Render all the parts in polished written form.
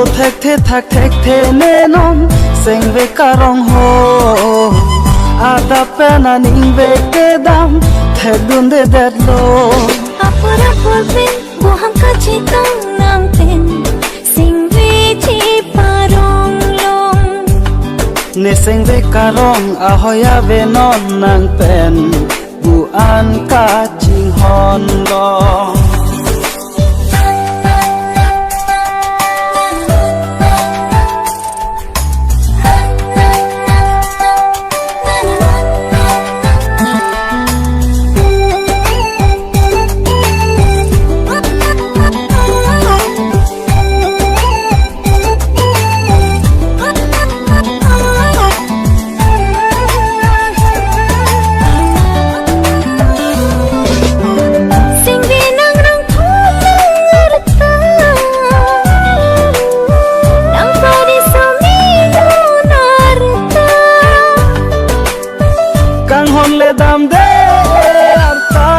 thak the ne non seng ve karong ho ada pena ning ve ke dam thek dun de det lo apura pulpin buham ka chitang nam ten sing ve chi parong long ne seng ve karong a hoya ve non nang pen bu an ka ching hon lo dam de arta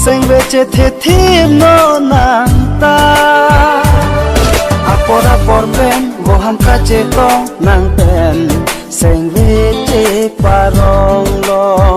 seng ve che the thim no nang ta apora por ben go ham ka che to nang pen seng ve che parong lo